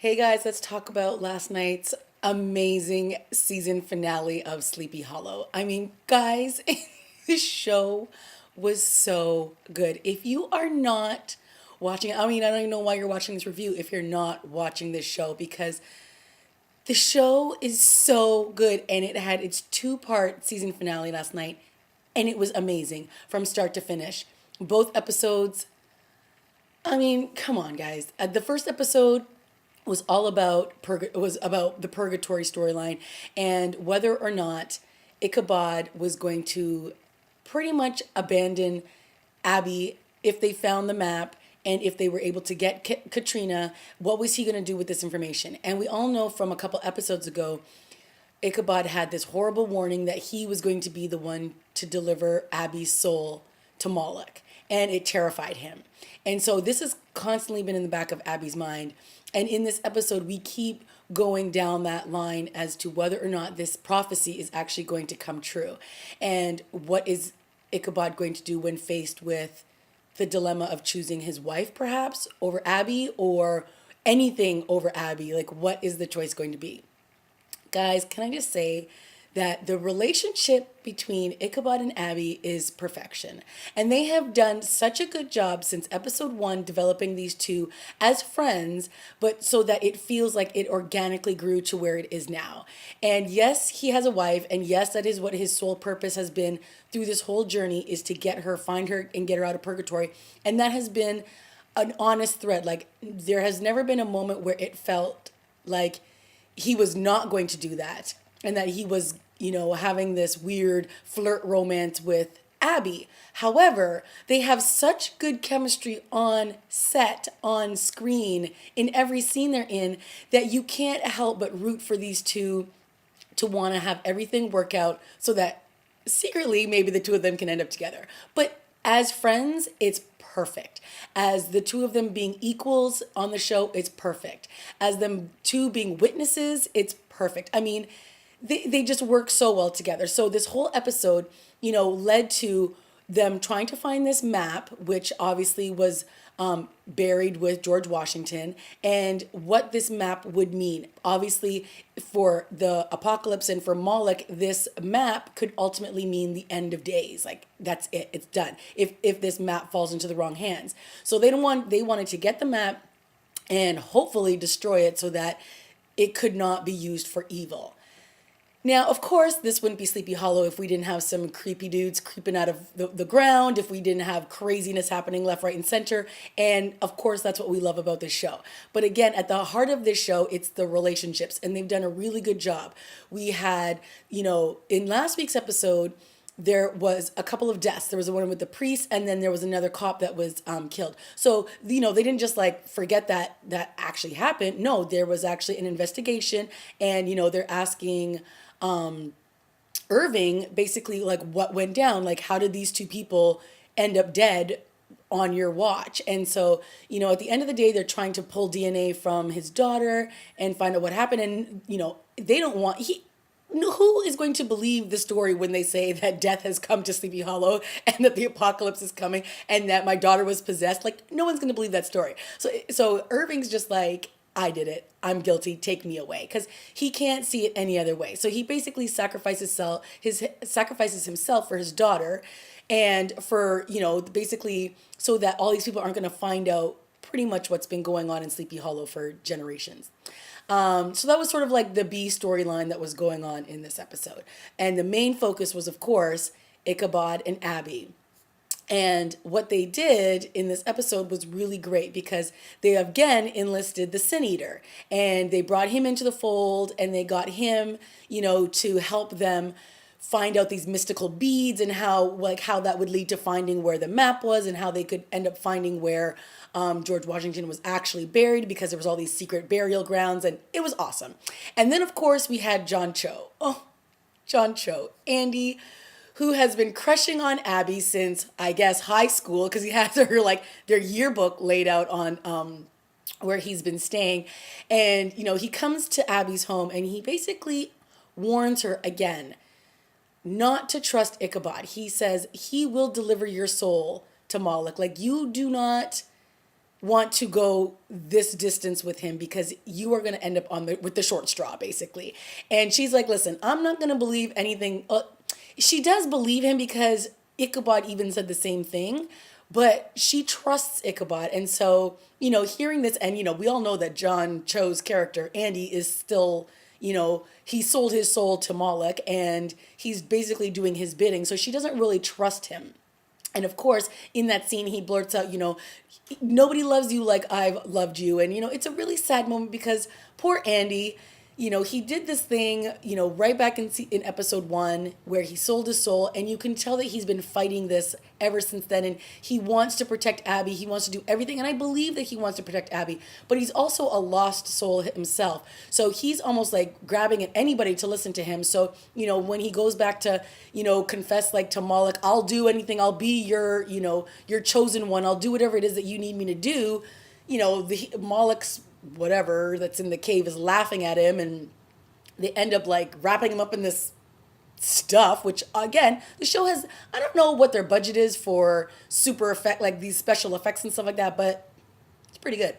Hey guys, let's talk about last night's amazing season finale of Sleepy Hollow. I mean, guys, this show was so good. If you are not watching, I mean, I don't even know why you're watching this review if you're not watching this show because the show is so good and it had its two-part season finale last night and it was amazing from start to finish. Both episodes, I mean, come on, guys. The first episode was all about was about the purgatory storyline and whether or not Ichabod was going to pretty much abandon Abby if they found the map and if they were able to get Katrina. What was he going to do with this information? And we all know from a couple episodes ago, Ichabod had this horrible warning that he was going to be the one to deliver Abby's soul to Moloch, and it terrified him. And so this has constantly been in the back of Abby's mind. And in this episode, we keep going down that line as to whether or not this prophecy is actually going to come true. And what is Ichabod going to do when faced with the dilemma of choosing his wife, perhaps, over Abby or anything over Abby? Like, what is the choice going to be? Guys, can I just say that the relationship between Ichabod and Abby is perfection. And they have done such a good job since episode 1 developing these two as friends, but so that it feels like it organically grew to where it is now. And yes, he has a wife, and yes, that is what his sole purpose has been through this whole journey, is to get her, find her, and get her out of purgatory. And that has been an honest thread. Like, there has never been a moment where it felt like he was not going to do that and that he was, having this weird flirt romance with Abby. However, they have such good chemistry on set, on screen, in every scene they're in, that you can't help but root for these two to want to have everything work out so that secretly maybe the two of them can end up together. But as friends, it's perfect. As the two of them being equals on the show, it's perfect. As them two being witnesses, it's perfect. I mean, they just work so well together. So this whole episode, led to them trying to find this map, which obviously was buried with George Washington, and what this map would mean. Obviously, for the apocalypse and for Moloch, this map could ultimately mean the end of days. Like, that's it. It's done. If this map falls into the wrong hands. So they wanted to get the map and hopefully destroy it so that it could not be used for evil. Now, of course, this wouldn't be Sleepy Hollow if we didn't have some creepy dudes creeping out of the ground, if we didn't have craziness happening left, right, and center. And of course, that's what we love about this show. But again, at the heart of this show, it's the relationships, and they've done a really good job. We had, in last week's episode, there was a couple of deaths. There was the one with the priest, and then there was another cop that was killed. So, they didn't just like forget that actually happened. No, there was actually an investigation, and, they're asking Irving basically like what went down, like how did these two people end up dead on your watch. And so, at the end of the day, they're trying to pull DNA from his daughter and find out what happened. And, they don't want, who is going to believe the story when they say that death has come to Sleepy Hollow and that the apocalypse is coming and that my daughter was possessed? Like, no one's going to believe that story. So Irving's just like, I did it. I'm guilty. Take me away, because he can't see it any other way. So he basically sacrifices himself for his daughter, and for basically so that all these people aren't going to find out pretty much what's been going on in Sleepy Hollow for generations. So that was sort of like the B storyline that was going on in this episode, and the main focus was, of course, Ichabod and Abby. And what they did in this episode was really great because they again enlisted the Sin Eater, and they brought him into the fold, and they got him, to help them find out these mystical beads and how that would lead to finding where the map was and how they could end up finding where George Washington was actually buried, because there was all these secret burial grounds, and it was awesome. And then, of course, we had John Cho. Oh, John Cho. Andy, who has been crushing on Abby since, I guess, high school, because he has their yearbook laid out on where he's been staying. And, he comes to Abby's home and he basically warns her again not to trust Ichabod. He says he will deliver your soul to Moloch. Like, you do not want to go this distance with him because you are going to end up on the with the short straw basically. And she's like, listen, I'm not going to believe anything. She does believe him because Ichabod even said the same thing, but she trusts Ichabod. And so, hearing this, and we all know that John Cho's character Andy is still, he sold his soul to Moloch and he's basically doing his bidding, so she doesn't really trust him. And of course, in that scene, he blurts out, nobody loves you like I've loved you. And, it's a really sad moment because poor Andy, he did this thing, right back in episode 1 where he sold his soul. And you can tell that he's been fighting this ever since then. And he wants to protect Abby. He wants to do everything. And I believe that he wants to protect Abby. But he's also a lost soul himself. So he's almost like grabbing at anybody to listen to him. So, when he goes back to, confess like to Moloch, I'll do anything. I'll be your chosen one. I'll do whatever it is that you need me to do. Moloch's whatever that's in the cave is laughing at him, and they end up like wrapping him up in this stuff, which again, the show has, I don't know what their budget is for super effect, like these special effects and stuff like that, but it's pretty good.